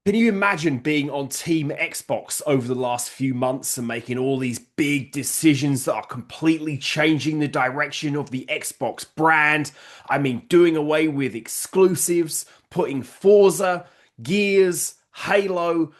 Can you imagine being on Team Xbox over the last few months and making all these big decisions that are completely changing the direction of the Xbox brand? I mean, doing away with exclusives, putting Forza, Gears, Halo,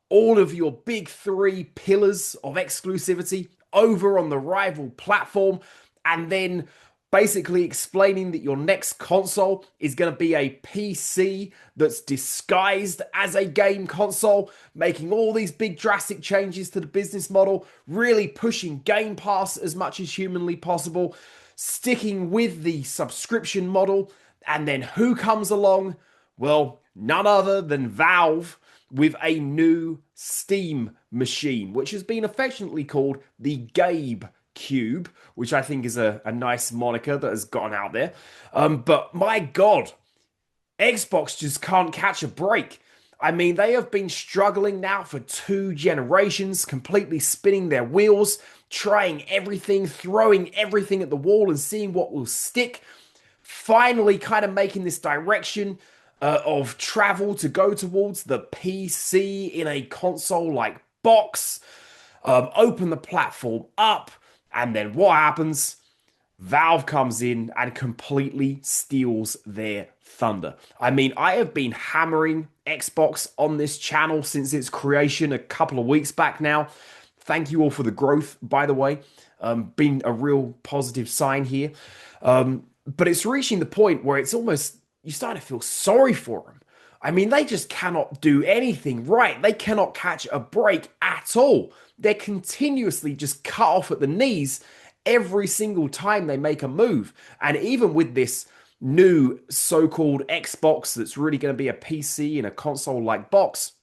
all of your big three pillars of exclusivity over on the rival platform, and then basically explaining that your next console is going to be a PC that's disguised as a game console, making all these big drastic changes to the business model, really pushing Game Pass as much as humanly possible, sticking with the subscription model. And then who comes along? Well, none other than Valve with a new Steam machine, which has been affectionately called the GabeCube, which I think is a nice moniker that has gone out there. But my God, Xbox just can't catch a break. I mean, they have been struggling now for 2 generations, completely spinning their wheels, trying everything, throwing everything at the wall and seeing what will stick. Finally, kind of making this direction of travel to go towards the PC in a console like box, open the platform up, and then what happens? Valve comes in and completely steals their thunder. I mean, I have been hammering Xbox on this channel since its creation a couple of weeks back now. Thank you all for the growth, by the way. Been a real positive sign here. But it's reaching the point where it's almost, you start to feel sorry for them. I mean, they just cannot do anything right. They cannot catch a break at all. They're continuously just cut off at the knees every single time they make a move. And even with this new so-called Xbox that's really going to be a PC and a console-like box,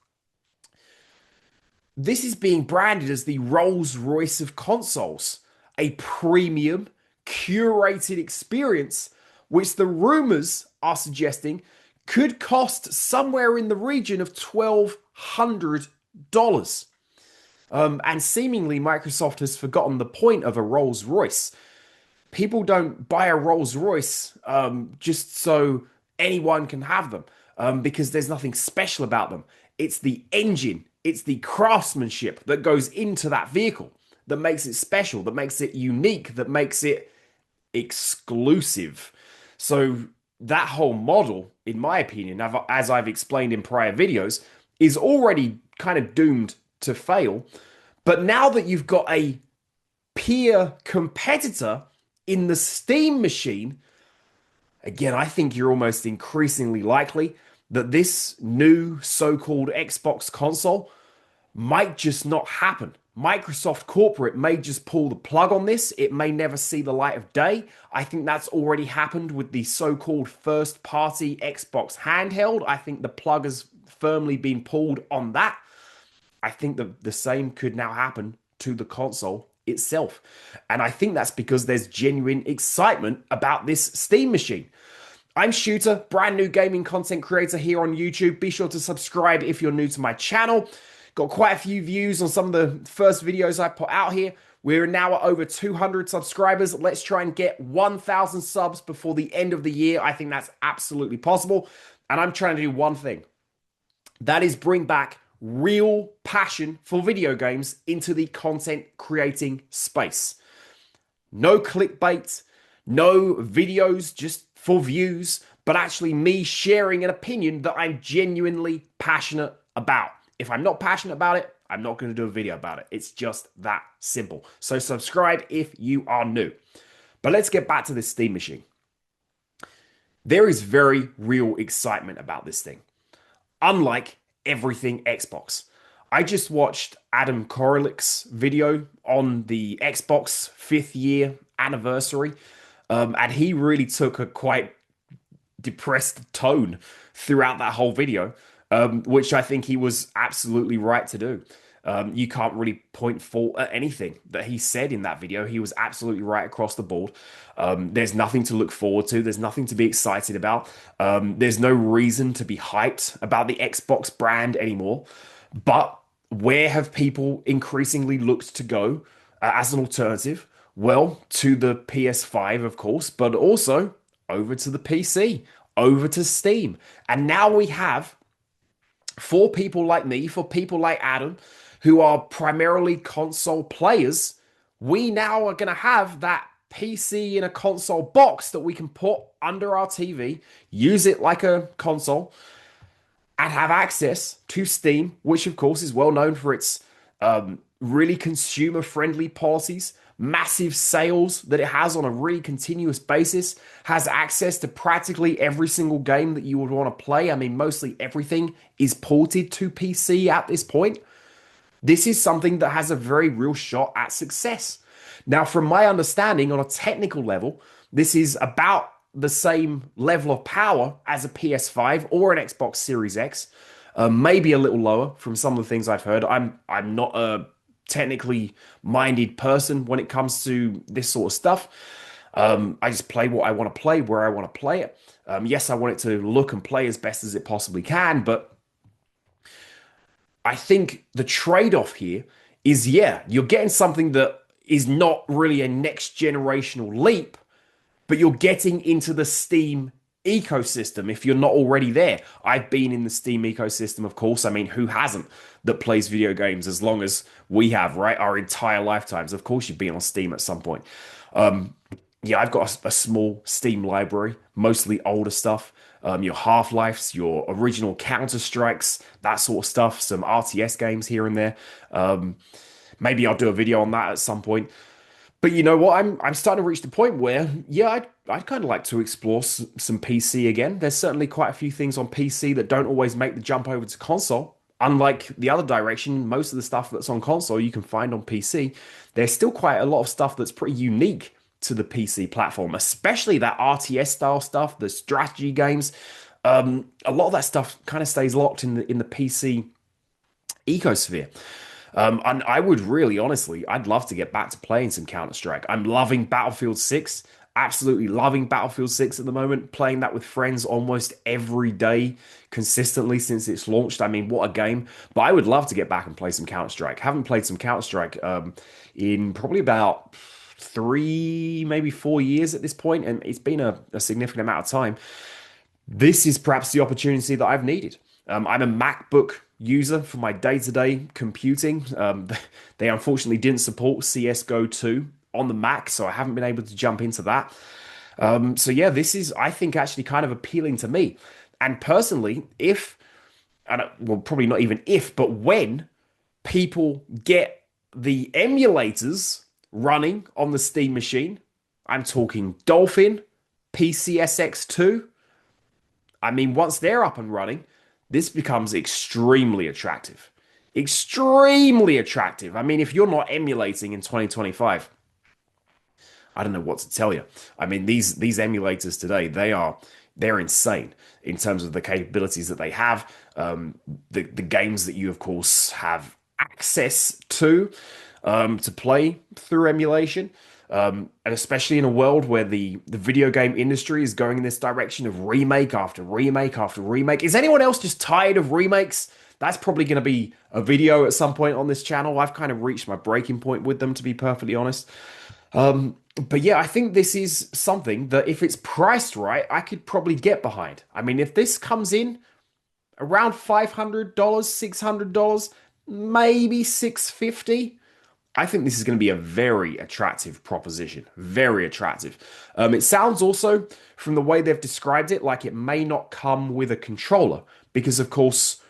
this is being branded as the Rolls-Royce of consoles, a premium, curated experience, which the rumors are suggesting could cost somewhere in the region of $1,200. And seemingly, Microsoft has forgotten the point of a Rolls Royce. People don't buy a Rolls Royce just so anyone can have them because there's nothing special about them. It's the engine, it's the craftsmanship that goes into that vehicle that makes it special, that makes it unique, that makes it exclusive. So, that whole model, in my opinion, as I've explained in prior videos, is already kind of doomed to fail. But now that you've got a peer competitor in the Steam machine, again, I think you're almost increasingly likely that this new so-called Xbox console might just not happen. Microsoft corporate may just pull the plug on this. It may never see the light of day. I think that's already happened with the so-called first-party Xbox handheld. I think the plug has firmly been pulled on that. I think the same could now happen to the console itself. And I think that's because there's genuine excitement about this Steam machine. I'm Shooter, brand new gaming content creator here on YouTube. Be sure to subscribe if you're new to my channel. Got quite a few views on some of the first videos I put out here. We're now at over 200 subscribers. Let's try and get 1,000 subs before the end of the year. I think that's absolutely possible. And I'm trying to do one thing. That is bring back real passion for video games into the content creating space. No clickbait, no videos just for views, but actually me sharing an opinion that I'm genuinely passionate about. If I'm not passionate about it, I'm not going to do a video about it. It's just that simple. So subscribe if you are new. But let's get back to this Steam machine. There is very real excitement about this thing. Unlike everything Xbox. I just watched Adam Koralick's video on the Xbox 5th year anniversary, and he really took a quite depressed tone throughout that whole video, which I think he was absolutely right to do. You can't really point fault at anything that he said in that video. He was absolutely right across the board. There's nothing to look forward to. There's nothing to be excited about. There's no reason to be hyped about the Xbox brand anymore. But where have people increasingly looked to go as an alternative? Well, to the PS5, of course, but also over to the PC, over to Steam. And now we have for people like me, for people like Adam, who are primarily console players, we now are going to have that PC in a console box that we can put under our TV, use it like a console, and have access to Steam, which of course is well known for its really consumer friendly policies, massive sales that it has on a really continuous basis, has access to practically every single game that you would want to play. I mean, mostly everything is ported to PC at this point. This is something that has a very real shot at success. Now, from my understanding, on a technical level, this is about the same level of power as a PS5 or an Xbox Series X, maybe a little lower from some of the things I've heard. I'm not a technically minded person when it comes to this sort of stuff. I just play what I want to play where I want to play it. Yes, I want it to look and play as best as it possibly can, but I think the trade-off here is, yeah, you're getting something that is not really a next generational leap, but you're getting into the Steam ecosystem if you're not already there. I've been in the Steam ecosystem, of course. I mean, who hasn't that plays video games as long as we have, right? Our entire lifetimes. Of course, you've been on Steam at some point. Yeah, I've got a small Steam library, mostly older stuff. Your Half-Lives, your original Counter-Strikes, that sort of stuff, some RTS games here and there. Maybe I'll do a video on that at some point. But you know what? I'm starting to reach the point where, yeah, I'd kind of like to explore some PC again. There's certainly quite a few things on PC that don't always make the jump over to console. Unlike the other direction, most of the stuff that's on console you can find on PC. There's still quite a lot of stuff that's pretty unique to the PC platform, especially that RTS style stuff, the strategy games. A lot of that stuff kind of stays locked in the PC ecosphere. And I would really, honestly, I'd love to get back to playing some Counter-Strike. I'm loving Battlefield 6, absolutely loving Battlefield 6 at the moment, playing that with friends almost every day consistently since it's launched. I mean, what a game. But I would love to get back and play some Counter-Strike. Haven't played some Counter-Strike in probably about 3, maybe 4 years at this point, and it's been a significant amount of time. This is perhaps the opportunity that I've needed. I'm a MacBook user for my day-to-day computing. They unfortunately didn't support CSGO 2 on the Mac, so I haven't been able to jump into that. So yeah, this is, I think, actually kind of appealing to me. And personally, well, probably not even if, but when people get the emulators running on the Steam machine, I'm talking Dolphin, PCSX2. I mean, once they're up and running, this becomes extremely attractive. Extremely attractive. I mean, if you're not emulating in 2025, I don't know what to tell you. I mean, these emulators today, they're insane in terms of the capabilities that they have, the games that you, of course, have access to play through emulation. And especially in a world where the video game industry is going in this direction of remake after remake after remake. Is anyone else just tired of remakes? That's probably going to be a video at some point on this channel. I've kind of reached my breaking point with them, to be perfectly honest. But yeah, I think this is something that if it's priced right, I could probably get behind. I mean, if this comes in around $500, $600, maybe $650, I think this is going to be a very attractive proposition. Very attractive. It sounds also, from the way they've described it, like it may not come with a controller, because of course,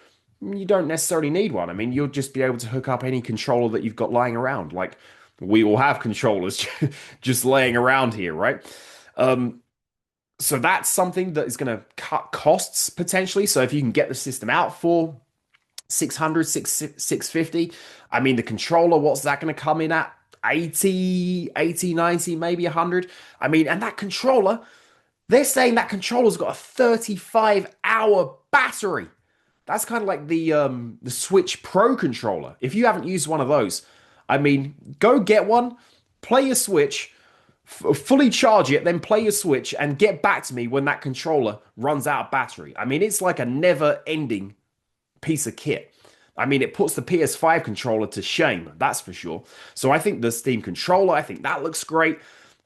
you don't necessarily need one. I mean, you'll just be able to hook up any controller that you've got lying around. Like, we all have controllers just laying around here, right? So that's something that is going to cut costs potentially. So if you can get the system out for 600, 650, I mean, the controller, what's that going to come in at? 80, 90, maybe 100. I mean, and that controller, they're saying that controller's got a 35-hour battery. That's kind of like the Switch Pro controller. If you haven't used one of those, I mean, go get one, play your Switch, fully charge it, then play your Switch, and get back to me when that controller runs out of battery. I mean, it's like a never-ending piece of kit. I mean, it puts the PS5 controller to shame, that's for sure. So I think the Steam controller, I think that looks great.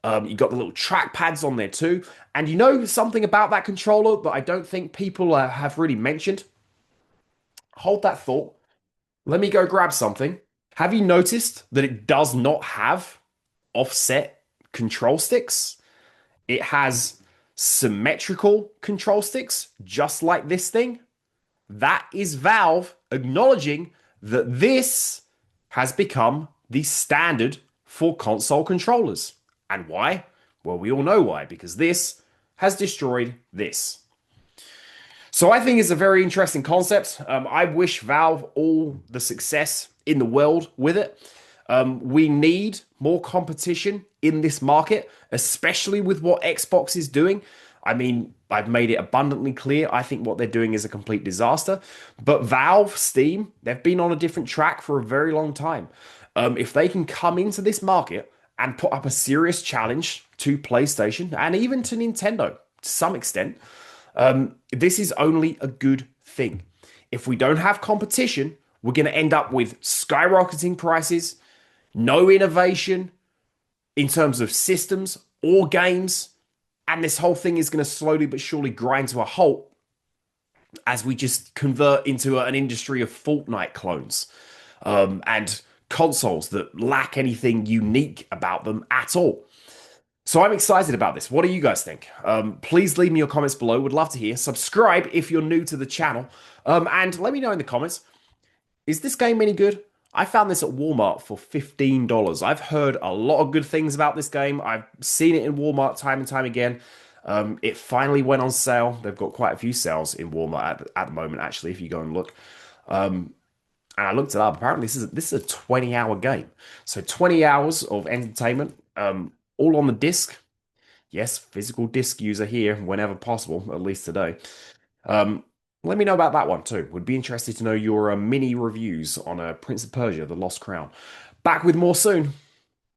You got the little track pads on there too. And you know something about that controller that I don't think people have really mentioned? hold that thought. Let me go grab something. Have you noticed that it does not have offset control sticks? It has symmetrical control sticks, just like this thing. That is Valve acknowledging that this has become the standard for console controllers. And why? Well, we all know why, because this has destroyed this. So I think it's a very interesting concept. I wish Valve all the success in the world with it. We need more competition in this market, especially with what Xbox is doing. I mean, I've made it abundantly clear. I think what they're doing is a complete disaster. But Valve, Steam, they've been on a different track for a very long time. If they can come into this market and put up a serious challenge to PlayStation and even to Nintendo to some extent, this is only a good thing. If we don't have competition, we're going to end up with skyrocketing prices, no innovation in terms of systems or games, and this whole thing is going to slowly but surely grind to a halt as we just convert into an industry of Fortnite clones and consoles that lack anything unique about them at all. So I'm excited about this. What do you guys think? Please leave me your comments below. Would love to hear. Subscribe if you're new to the channel. And let me know in the comments, is this game any good? I found this at Walmart for $15. I've heard a lot of good things about this game. I've seen it in Walmart time and time again. It finally went on sale. They've got quite a few sales in Walmart at the moment, actually, if you go and look. And I looked it up. Apparently, this is a 20-hour game. So 20 hours of entertainment, all on the disc. Yes, physical disc user here whenever possible, at least today. Let me know about that one too. Would be interested to know your mini reviews on Prince of Persia: The Lost Crown. Back with more soon.